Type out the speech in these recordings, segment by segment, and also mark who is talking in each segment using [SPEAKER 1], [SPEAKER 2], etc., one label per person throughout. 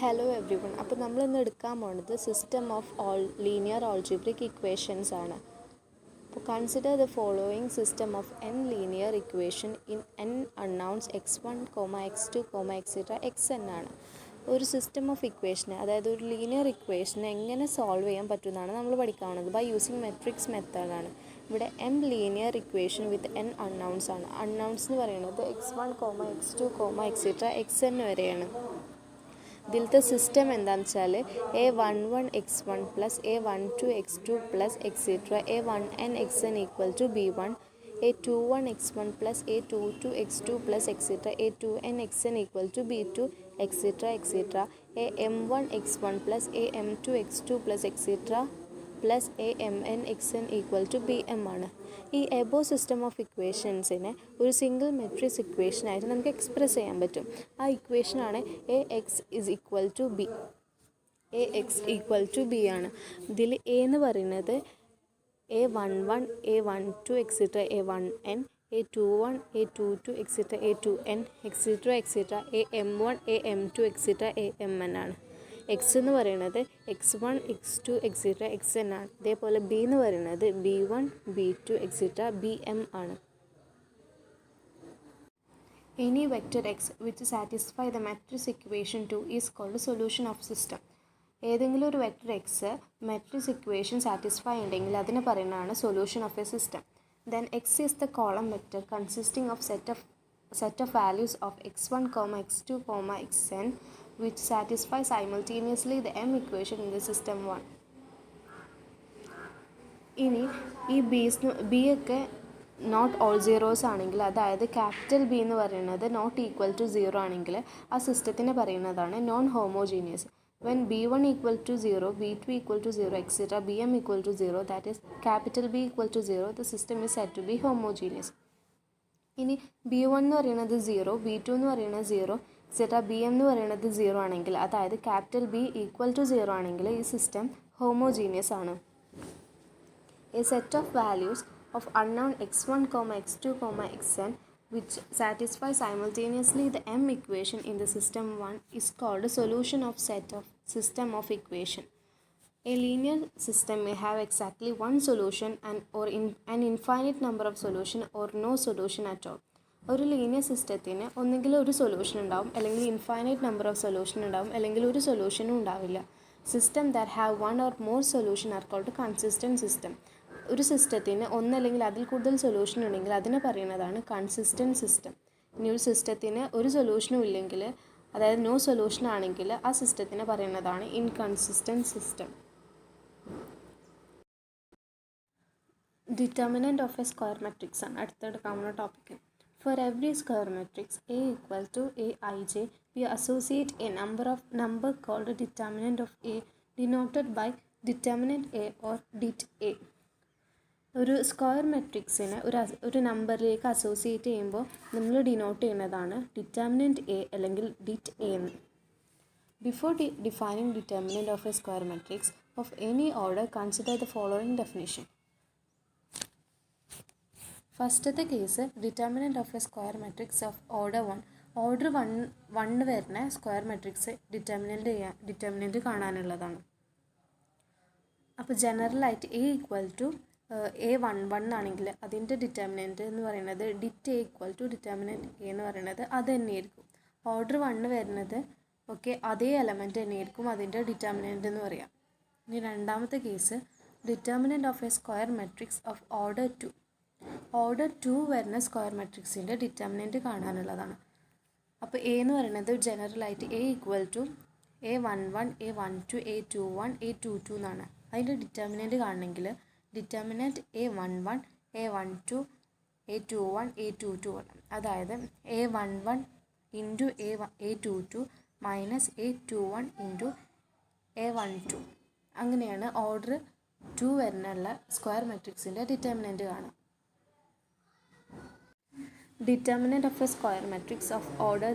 [SPEAKER 1] Hello every one. അപ്പോൾ നമ്മളിന്ന് എടുക്കാൻ പോകുന്നത് system of linear algebraic equations ആണ്. അപ്പോൾ consider the following system of n linear equation in n അൺനൗൺസ് x1, x2, etcetera xn ആണ്. ഒരു സിസ്റ്റം ഓഫ് ഇക്വേഷനെ, അതായത് ഒരു ലീനിയർ ഇക്വേഷനെ എങ്ങനെ സോൾവ് ചെയ്യാൻ പറ്റുമെന്നാണ് നമ്മൾ പഠിക്കാവുന്നത് ബൈ യൂസിങ് മെട്രിക്സ് മെത്തേഡാണ്. ഇവിടെ m linear equation with n അൺനൗൺസ് ആണ്. അൺനൗൺസ് എന്ന് പറയുന്നത് x1, x2, എക്സെട്ര xn വരെയാണ്. ഇതിലത്തെ സിസ്റ്റം എന്താണെന്ന് വെച്ചാൽ a11 x1 plus a12 x2 plus etcetera a1n xn equal to b1, a21 x1 plus a22 x2 plus etcetera a2n xn equal to b2 etcetera am1 x1 plus am2 x2 plus etcetera plus amn xn equal to bm ആണ്. ഈ above system of ഇക്വേഷൻസിനെ ഒരു single matrix ഇക്വേഷനായിട്ട് നമുക്ക് express ചെയ്യാൻ പറ്റും. ആ ഇക്വേഷനാണ് ax is equal to b. ax equal to b ആണ്. ഇതിൽ a എന്ന് പറയുന്നത് a11 a12 etcetera a1n, a21 a22 etcetera a2n etcetera am1 am2 etcetera amn ആണ്. എക്സ് എന്ന് പറയുന്നത് x1 x2 എക്സെട്ര xn ആണ്. ഇതേപോലെ ബി എന്ന് പറയുന്നത് b1 b2 എക്സെട്ര bm ആണ്. Any vector x which satisfy the matrix equation 2 is called solution of system. ഏതെങ്കിലും ഒരു vector X matrix equation satisfy ഉണ്ടെങ്കിൽ അതിനെ പറയുന്നതാണ് solution of A system. Then X is the column vector consisting of set of values of x1, x2, xn which satisfy simultaneously the m equation in the system 1. ഇനി ഈ B ഒക്കെ not all zeros ആണെങ്കിൽ, അതായത് capital B എന്ന് പറയുന്നത് not equal to zero ആണെങ്കിൽ ആ സിസ്റ്റത്തിന് പറയുന്നതാണ് non homogeneous. When b1 equal to 0, b2 equal to 0 etcetera bm equal to 0, that is capital B equal to 0, the system is said to be homogeneous. ഇനി b1 എന്ന് പറയുന്നത് 0, b2 എന്ന് പറയുന്നത് 0 etcetera bm എന്ന് പറയുന്നത് 0 ആണെങ്കിൽ, അതായത് ക്യാപിറ്റൽ ബി ഈക്വൽ ടു 0 ആണെങ്കിൽ ഈ സിസ്റ്റം ഹോമോജീനിയസ് ആണ്. A set of values of unknown x1, x2, xn which satisfy simultaneously the m equation in the system 1 is called a solution of set of system of equation. A linear system may have exactly one solution or an infinite number of solution or no solution at all. ഒരു linear സിസ്റ്റത്തിന് ഒന്നുകിൽ ഒരു solution ഉണ്ടാവും, അല്ലെങ്കിൽ infinite number of solution ഉണ്ടാവും, അല്ലെങ്കിൽ ഒരു സൊല്യൂഷനും ഉണ്ടാവില്ല. System that have one or more solution are called consistent system. ഒരു സിസ്റ്റത്തിന് ഒന്നല്ലെങ്കിൽ അതിൽ കൂടുതൽ സൊല്യൂഷൻ ഉണ്ടെങ്കിൽ അതിനെ പറയുന്നതാണ് കൺസിസ്റ്റൻറ്റ് സിസ്റ്റം. ഇനി ഒരു സിസ്റ്റത്തിന് ഒരു സൊല്യൂഷനും ഇല്ലെങ്കിൽ, അതായത് നോ സൊല്യൂഷൻ ആണെങ്കിൽ ആ സിസ്റ്റത്തിനെ പറയുന്നതാണ് inconsistent system. Determinant of a square matrix ആണ് അടുത്തെടുക്കാവുന്ന topic. For every square matrix A equal to Aij, we associate a number called a determinant of A denoted by determinant A or det A. ഒരു square മെട്രിക്സിനെ ഒരു നമ്പറിലേക്ക് associate ചെയ്യുമ്പോൾ നമ്മൾ denote ചെയ്യുന്നതാണ് determinant A അല്ലെങ്കിൽ det A എന്ന്. Before defining determinant of a square matrix of any order consider the following definition. ഫസ്റ്റത്തെ case determinant of a square matrix of order 1. Order 1 വരുന്ന സ്ക്വയർ മെട്രിക്സ് ഡിറ്റർമിനൻറ്റ് കാണാനുള്ളതാണ്. അപ്പോൾ ജനറലായിട്ട് A equal to a11 ആണെങ്കിൽ അതിൻ്റെ determinant എന്ന് പറയുന്നത് det A equal to determinant A എന്ന് പറയുന്നത് അത് തന്നെയായിരിക്കും. ഓർഡർ 1 വരുന്നത് ഓക്കെ അതേ എലമെൻറ്റ് തന്നെയായിരിക്കും അതിൻ്റെ ഡിറ്റർമിനൻറ്റ് എന്ന് പറയാം. ഇനി രണ്ടാമത്തെ case determinant of a square matrix of order 2. Order 2 വരുന്ന സ്ക്വയർ മെട്രിക്സിൻ്റെ ഡിറ്റർമിനൻറ്റ് കാണാനുള്ളതാണ്. അപ്പോൾ എ എന്ന് പറയുന്നത് ജനറലായിട്ട് A equal to a11 a12 a21 a22 എന്നാണ്. അതിൻ്റെ ഡിറ്റർമിനൻറ്റ് കാണണമെങ്കിൽ determinant a11 a12 a21 a22 ആണ്. അതായത് a11 into a22 minus a21 into a12. അങ്ങനെയാണ് ഓർഡർ 2 വരുന്നുള്ള സ്ക്വയർ മെട്രിക്സിൻ്റെ ഡിറ്റർമിനൻറ്റ് കാണാം. Determinant of a square matrix of order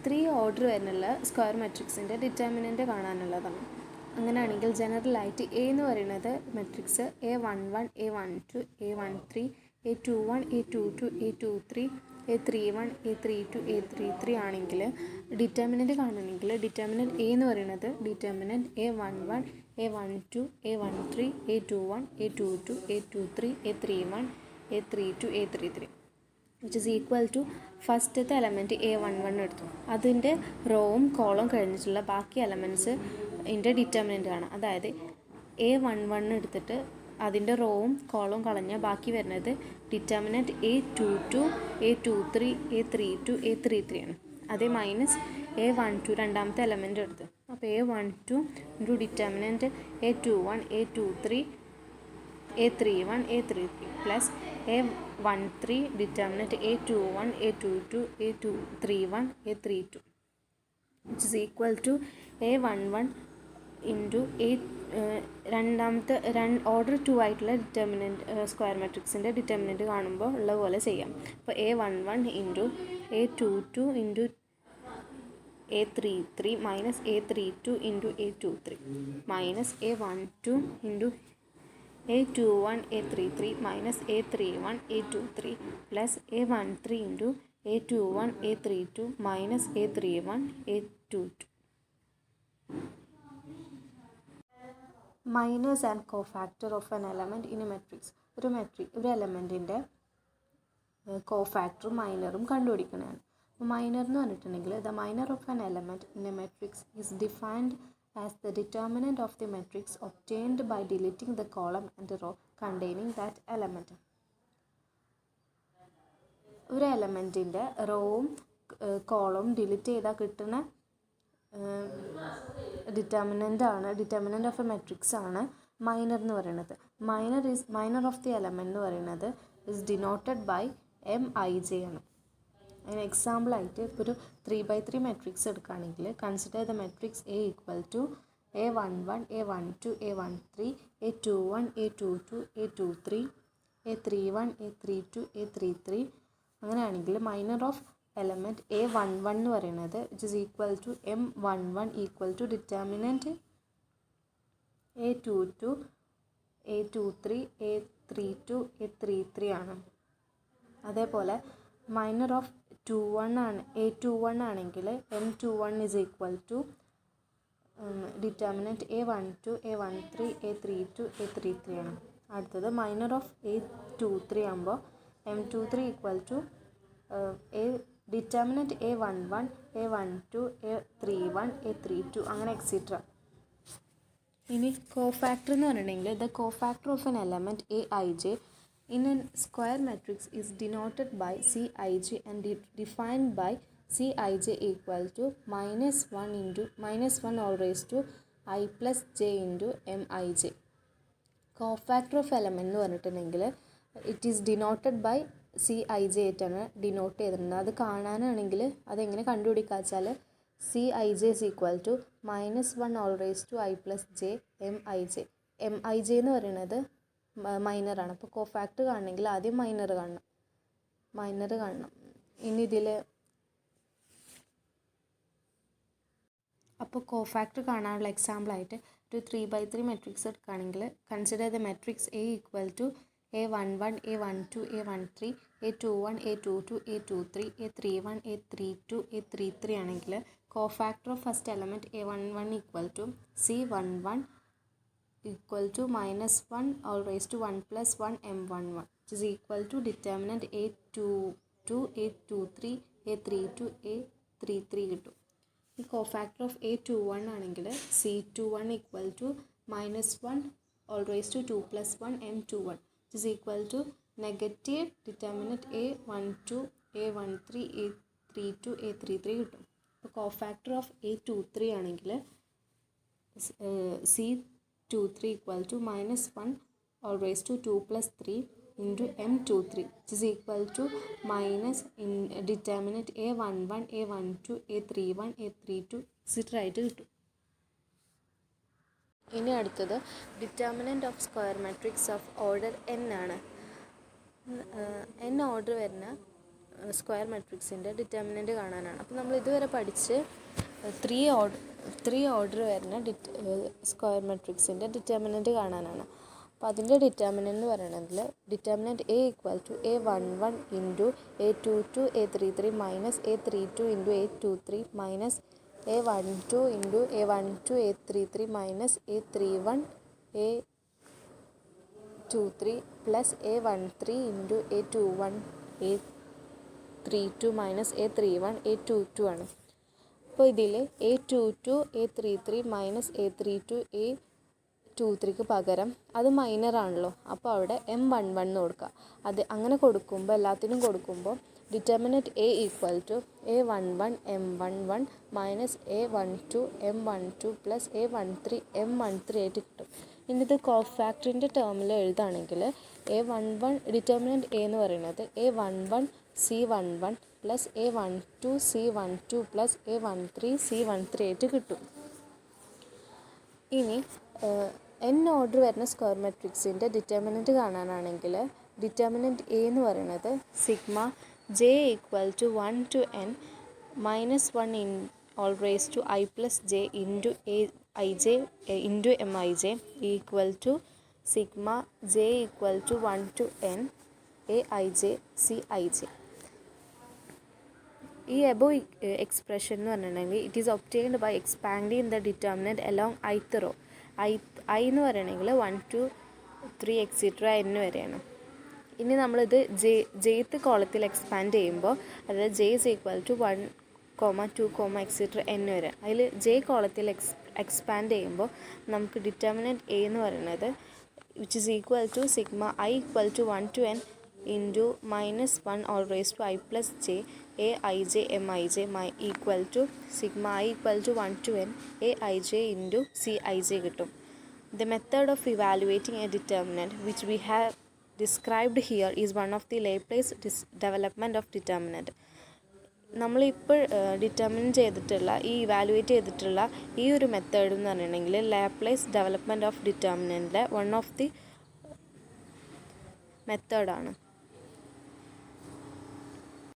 [SPEAKER 1] 3 order വരുന്നുള്ള സ്ക്വയർ മെട്രിക്സിൻ്റെ ഡിറ്റർമിനൻറ്റ് കാണാനുള്ളതാണ്. അങ്ങനെയാണെങ്കിൽ ജനറലായിട്ട് എ എന്ന് പറയുന്നത് matrix a11 a12 a13 a21 a22 a23 A31 A32 A33 ആണെങ്കിൽ ഡിറ്റർമിനൻറ്റ് കാണണമെങ്കിൽ ഡിറ്റർമിനൻറ്റ് എ എന്ന് പറയുന്നത് determinant A11 A12 A13 A21 A22 A23 A31 A32 A33 which is equal to ഫസ്റ്റത്തെ എലമെൻറ്റ് A11 എടുത്തു. അതിൻ്റെ റോവും കോളം കഴിഞ്ഞിട്ടുള്ള ബാക്കി എലമെൻറ്റ്സ് ഇതിൻ്റെ ഡിറ്റർമിനൻ്റ് ആണ്. അതായത് A11 എടുത്തിട്ട് അതിൻ്റെ റോവും കോളവും കളഞ്ഞാൽ ബാക്കി വരുന്നത് determinant A22 A23 A32 A33 ആണ്. അതേ മൈനസ് A12 രണ്ടാമത്തെ എലമെൻറ്റ് എടുത്ത്. അപ്പോൾ A12 into determinant A21 A23 A31 A33 plus A13 determinant A21 A22 A31 A32 which is equal to A11 into രണ്ടാമത്തെ ഓർഡർ 2 ആയിട്ടുള്ള ഡിറ്റർമിനൻറ്റ് സ്ക്വയർ മാട്രിക്സിൻ്റെ ഡിറ്റർമിനൻറ്റ് കാണുമ്പോൾ ഉള്ള പോലെ ചെയ്യാം. അപ്പോൾ A11 into A22 into A33 minus A32 into A23 minus A12 into A21 A33 minus A31 A23 plus A13 into A21 A32 minus A31 A22. Miners and cofactor of an element in A matrix. ഒരു എലമെൻറ്റിൻ്റെ കോഫാക്ടറും മൈനറും കണ്ടുപിടിക്കുന്നതാണ്. Minor എന്ന് പറഞ്ഞിട്ടുണ്ടെങ്കിൽ the minor of an element in A matrix is defined as the determinant of the matrix obtained by deleting the column and row containing that element. ഒരു എലമെൻറ്റിൻ്റെ റോവും കോളവും delete ചെയ്താൽ കിട്ടുന്ന determinant of A matrix ആണ് minor എന്ന് പറയുന്നത്. Minor of the element എന്ന് പറയുന്നത് is denoted by MIJ ആണ്. അതിന് എക്സാമ്പിളായിട്ട് ഇപ്പോൾ ഒരു 3x3 മെട്രിക്സ് എടുക്കുകയാണെങ്കിൽ consider the matrix A equal to A11 A12 A13 A21 A22 A23 A31 A32 A33 അങ്ങനെയാണെങ്കിൽ മൈനർ ഓഫ് എലമെൻറ്റ് A11 എന്ന് പറയുന്നത് which is equal to M11 equal to determinant A22 A23 A32 A33 ആണ്. അതേപോലെ minor of A21 ആണെങ്കിൽ M21 is equal to determinant A12 A13 A32 A33 ആണ്. അടുത്തത് minor of A23 ആകുമ്പോൾ M23 equal to determinant A11 A12 A31 A32 അങ്ങനെ extra. ഇനി cofactor എന്ന് പറഞ്ഞിട്ടുണ്ടെങ്കിൽ the cofactor of N element AIJ in a square matrix is denoted by Cij and defined by Cij equal to -1 all raised to I plus j into Mij. Cofactor of element എന്ന് പറഞ്ഞിട്ടുണ്ടെങ്കിൽ it is denoted by Cij ആയിട്ടാണ് denote ചെയ്തിട്ടുണ്ട്. അത് കാണാനാണെങ്കിൽ അതെങ്ങനെ കണ്ടുപിടിക്കുക വെച്ചാൽ Cij is equal to -1 all raised to I plus j Mij. Mij എന്ന് പറയുന്നത് മൈനറാണ്. അപ്പോൾ കോഫാക്ടർ കാണണമെങ്കിൽ ആദ്യം മൈനർ കാണണം. ഇനി ഇതിൽ അപ്പോൾ കോഫാക്ടർ കാണാനുള്ള എക്സാമ്പിളായിട്ട് ഒരു 3x3 മെട്രിക്സ് എടുക്കുകയാണെങ്കിൽ consider the matrix A equal to A11 A12 A13 A21 A22 A23 A31 A32 A33 ആണെങ്കിൽ cofactor of first element A11 equal to C11 equal to -1 all raised to 1 plus 1 M11 which is equal to determinant A22 A23 A32 A33 കിട്ടും. ഈ cofactor of A21 ആണെങ്കിൽ C21 equal to -1 all raised to 2 plus 1 M21 which is equal to negative determinant A12 A13 A32 A33 കിട്ടും. അപ്പോൾ cofactor of A23 ആണെങ്കിൽ C23 equal to -1 all raised to 2 plus 3 into M23 which is equal to minus in determinant A11 A12 A31 A32 etc. ആയിട്ട് കിട്ടും. ഇനി അടുത്തത് determinant of square matrix of order n ആണ്. n order വരുന്ന square മാട്രിക്സിൻ്റെ determinant കാണാനാണ്. അപ്പോൾ നമ്മൾ ഇതുവരെ പഠിച്ച് 3 ഓർഡർ വരുന്ന സ്ക്വയർ മാട്രിക്സിൻ്റെ ഡിറ്റർമിനൻറ്റ് കാണാനാണ്. അപ്പോൾ അതിൻ്റെ ഡിറ്റർമിനൻ്റ് എന്ന് പറയുന്നതിൽ determinant A equal to A11 into A22 A33 minus A32 into A23 minus A12 into A12 A33 minus A31 A23 plus A13 into A21 A32 minus A31 A22 ആണ്. അപ്പോൾ ഇതിൽ A22 A33 minus A32 A23ക്ക് പകരം അത് മൈനറാണല്ലോ, അപ്പോൾ അവിടെ M11 എന്ന് കൊടുക്കുക. അത് അങ്ങനെ കൊടുക്കുമ്പോൾ എല്ലാത്തിനും കൊടുക്കുമ്പോൾ determinant A equal to A11 M11 minus A12 M12 plus A13 M13 ആയിട്ട് കിട്ടും. ഇനി ഇത് കോഫാക്ടറിൻ്റെ ടേമിൽ എഴുതുകയാണെങ്കിൽ A11 ഡിറ്റർമിനൻറ്റ് എ എന്ന് പറയുന്നത് A11 C11 plus A12 C12 plus A13 C13 ആയിട്ട് കിട്ടും. ഇനി n ഓർഡർ വരുന്ന സ്ക്വയർ മെട്രിക്സിൻ്റെ ഡിറ്റർമിനൻറ്റ് കാണാനാണെങ്കിൽ ഡിറ്റർമിനൻറ്റ് എ എന്ന് പറയുന്നത് sigma j equal to 1 to n minus 1 in whole raise to I plus j into Ij into Mij equal to sigma j equal to 1 to n Aij Cij. ഈ above expression എന്ന് പറഞ്ഞിട്ടുണ്ടെങ്കിൽ it is obtained by expanding the determinant along ith row. I എന്ന് പറയണമെങ്കിൽ 1 to 3 extra n വരെയാണ്. ഇനി നമ്മളിത് jth കോളത്തിൽ expand ചെയ്യുമ്പോൾ അതായത് j is equal to 1, 2, extra n വരെ. അതിൽ j കോളത്തിൽ എക്സ്പാൻഡ് ചെയ്യുമ്പോൾ നമുക്ക് ഡിറ്റർമിനൻറ്റ് എ എന്ന് പറയുന്നത് which is equal to sigma I equal to 1 to n into minus 1 whole raise to I plus j Aij Mij equal to sigma I equal to 1 to n Aij into Cij കിട്ടും. The method of evaluating a determinant which we have described here is one of the Laplace development of determinant. നമ്മളിപ്പോൾ determine ചെയ്തിട്ടുള്ള evaluate ചെയ്തിട്ടുള്ള ഈ ഒരു method എന്ന് പറഞ്ഞിട്ടുണ്ടെങ്കിൽ Laplace development of ഡിറ്റർമിനൻറ്റിലെ one of the മെത്തേഡാണ്.